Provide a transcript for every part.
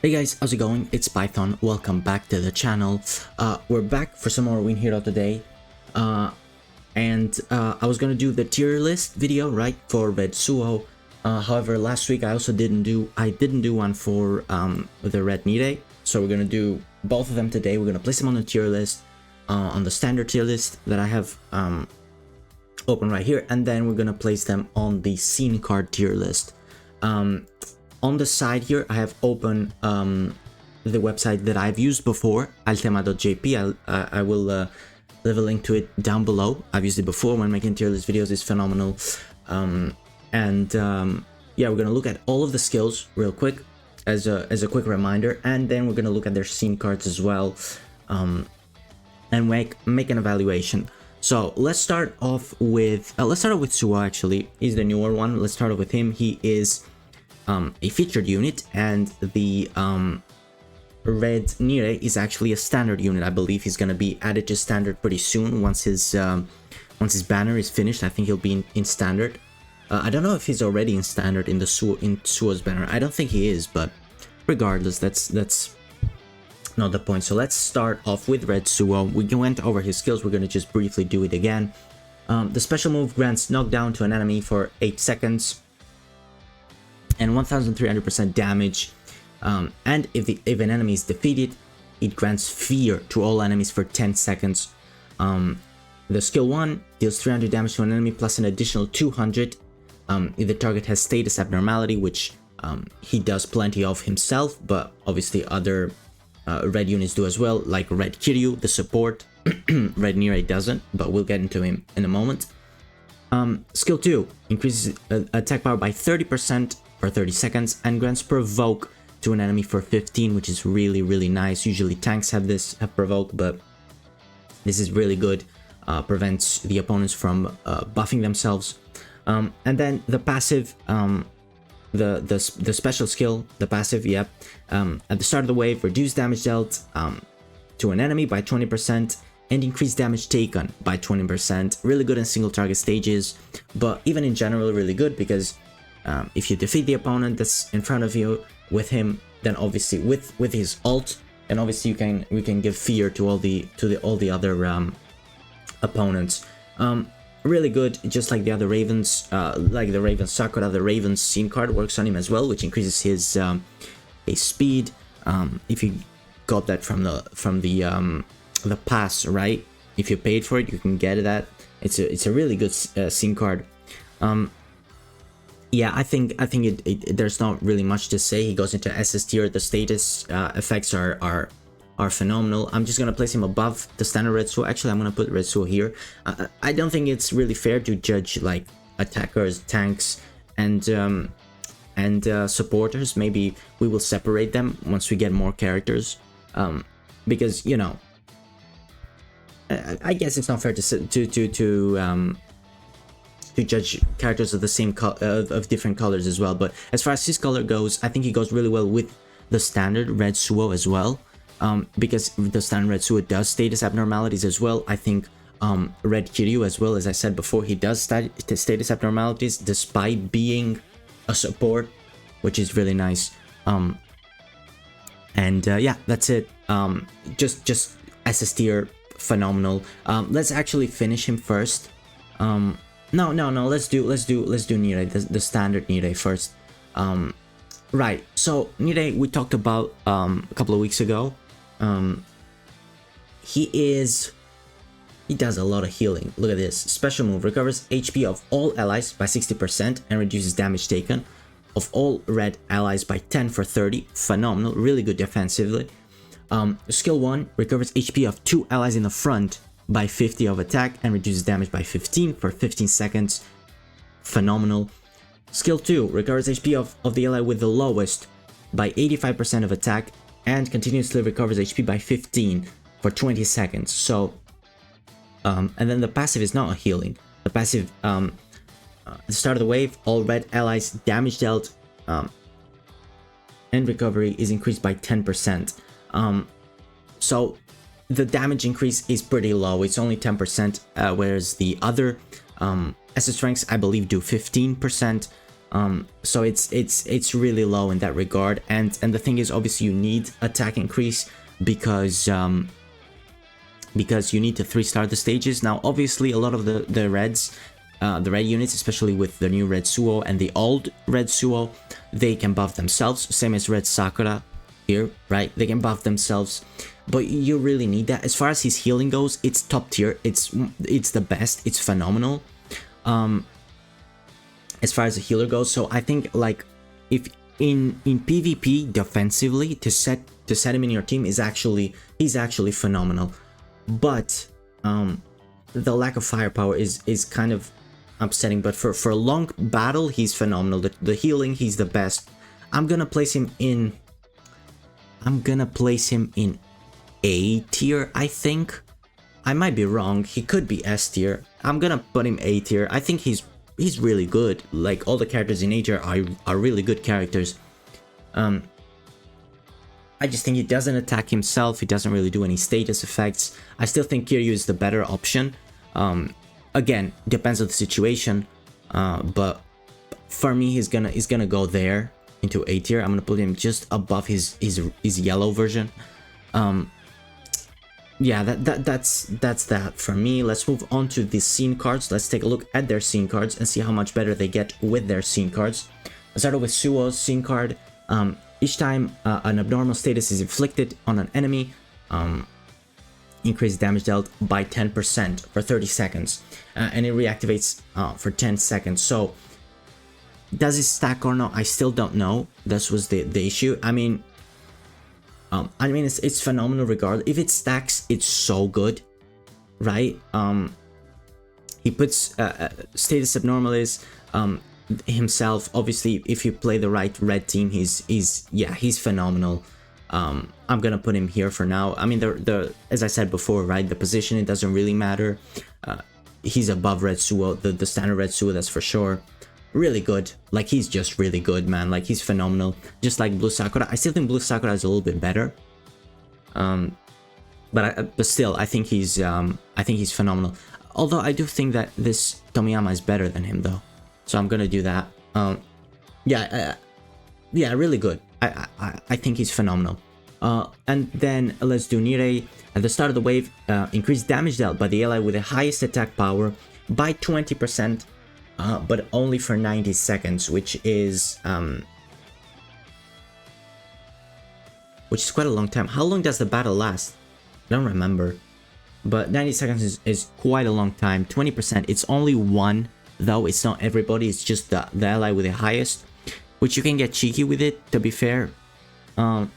Hey guys, how's it going? It's Python. Welcome back to the channel. We're back for some more winhero today. I was gonna do the tier list video, right, for Red Suo. However, last week I didn't do one for the Red Nirei. So we're gonna do both of them today. We're gonna place them on the tier list, on the standard tier list that I have open right here, and then we're gonna place them on the scene card tier list. On the side here, I have open the website that I've used before, altema.jp. I will leave a link to it down below. I've used it before when making tier list videos. It's phenomenal. Yeah, we're gonna look at all of the skills real quick as a quick reminder, and then we're gonna look at their scene cards as well, and make an evaluation. So let's start off with Suo. Actually, he's the newer one. Let's start off with him. He is a featured unit, and the Red Nirei is actually a standard unit. I believe he's gonna be added to standard pretty soon once his banner is finished. I think he'll be in standard. I don't know if he's already in standard in Suo's banner. I don't think he is, but regardless, that's not the point. So let's start off with Red Suo. We went over his skills. We're gonna just briefly do it again. The special move grants knockdown to an enemy for 8 seconds. And 1300% damage, and if an enemy is defeated, it grants fear to all enemies for 10 seconds. The skill 1 deals 300 damage to an enemy plus an additional 200 if the target has status abnormality, which he does plenty of himself, but obviously other red units do as well, like Red Kiryu, the support. Red Nirei doesn't, but we'll get into him in a moment. Skill 2 increases attack power by 30% for 30 seconds and grants provoke to an enemy for 15, which is really nice. Usually tanks have provoke, but this is really good. Prevents the opponents from buffing themselves. And then the passive, the special skill, the passive, yep. At the start of the wave, reduce damage dealt to an enemy by 20% and increase damage taken by 20%. Really good in single target stages, but even in general, really good because if you defeat the opponent that's in front of you with him, then obviously with his ult, and obviously we can give fear to all the other opponents. Really good, just like the other Ravens, like the Raven Sakura. The Raven's scene card works on him as well, which increases his speed. If you got that from the pass, right? If you paid for it, you can get that. It's a really good scene card. Yeah, I think there's not really much to say. He goes into SS tier. The status effects are phenomenal. I'm just gonna place him above the standard Red Suo. Actually, I'm gonna put Red Suo here. I don't think it's really fair to judge like attackers, tanks, and supporters. Maybe we will separate them once we get more characters, because you know, I guess it's not fair to judge characters of the same of different colors as well. But as far as his color goes, I think he goes really well with the standard Red Suo as well, because the standard Red Suo does status abnormalities as well. I think Red Kiryu as well, as I said before, he does status abnormalities despite being a support, which is really nice. Yeah, that's it. Just SS tier, phenomenal. Let's actually finish him first. No, let's do Nirei, the standard Nirei first. Right, so Nirei we talked about a couple of weeks ago. He does a lot of healing. Look at this. Special move recovers HP of all allies by 60% and reduces damage taken of all red allies by 10 for 30. Phenomenal, really good defensively. Skill 1 recovers HP of 2 allies in the front by 50 of attack and reduces damage by 15 for 15 seconds. Phenomenal. Skill 2 recovers HP of the ally with the lowest by 85% of attack and continuously recovers HP by 15 for 20 seconds. So, and then the passive is not a healing. The passive, at the start of the wave, all red allies damage dealt and recovery is increased by 10%. So the damage increase is pretty low. It's only 10%, whereas the other SS ranks, I believe, do 15%. So it's really low in that regard. And the thing is, obviously, you need attack increase because you need to 3-star the stages. Now, obviously, a lot of the reds, the red units, especially with the new Red Suo and the old Red Suo, they can buff themselves. Same as Red Sakura here, right? They can buff themselves, but you really need that. As far as his healing goes, it's top tier. It's the best. It's phenomenal. As far as the healer goes, so I think like if in PvP defensively to set him in your team he's actually phenomenal. But the lack of firepower is kind of upsetting. But for a long battle, he's phenomenal. The healing, he's the best. I'm gonna place him in A tier, I think. I might be wrong. He could be S tier. I'm gonna put him A tier. I think he's really good. Like, all the characters in A tier are really good characters. I just think he doesn't attack himself. He doesn't really do any status effects. I still think Kiryu is the better option. Again, depends on the situation. But for me, he's gonna go there into A tier. I'm gonna put him just above his yellow version. Yeah, that's that for me. Let's move on to the scene cards. Let's take a look at their scene cards and see how much better they get with their scene cards. Let's start with Suo's scene card. Each time an abnormal status is inflicted on an enemy, increase damage dealt by 10% for 30 seconds, and it reactivates for 10 seconds. So, does it stack or not? I still don't know. This was the issue. I mean, it's phenomenal regardless. If it stacks, it's so good, right? He puts status abnormalities himself. Obviously, if you play the right red team, he's phenomenal. I'm gonna put him here for now. I mean, as I said before, right? The position, it doesn't really matter. He's above Red Suo, the standard Red Suo, that's for sure. Really good. Like, he's just really good, man. Like, he's phenomenal. Just like Blue Sakura. I still think Blue Sakura is a little bit better. But still, I think he's phenomenal. Although I do think that this Tomiyama is better than him, though. So I'm gonna do that. Yeah, really good. I think he's phenomenal. And then let's do Nirei. At the start of the wave, increase damage dealt by the ally with the highest attack power by 20%, but only for 90 seconds, which is quite a long time. How long does the battle last? I don't remember. But 90 seconds is quite a long time. 20%. It's only one, though. It's not everybody. It's just the ally with the highest, which you can get cheeky with it, to be fair. And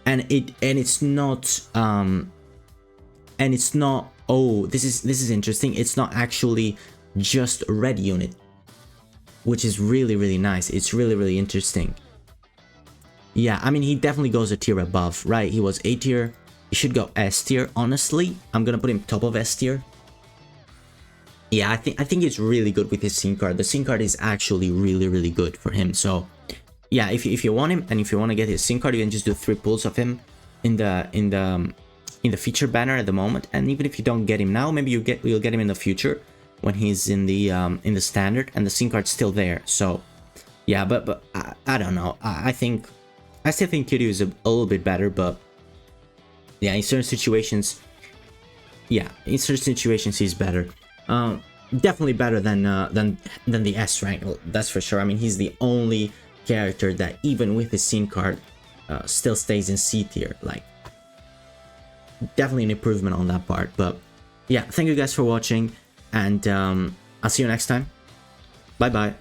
it's not. Oh, this is interesting. It's not actually just a red unit, which is really nice. It's really interesting. Yeah, I mean, he definitely goes a tier above, right? He was A tier. He should go S tier. Honestly, I'm gonna put him top of S tier. Yeah, I think it's really good with his scene card. The scene card is actually really good for him. So yeah, if you want him and if you want to get his scene card, you can just do 3 pulls of him in the feature banner at the moment. And even if you don't get him now, maybe you'll get him in the future when he's in the standard and the scene card's still there. So yeah, but I don't know. I still think Kiryu is a little bit better, but yeah, in certain situations, he's better. Definitely better than the S rank, that's for sure. I mean, he's the only character that even with his scene card still stays in C tier. Like, definitely an improvement on that part. But yeah, thank you guys for watching, and I'll see you next time. Bye bye.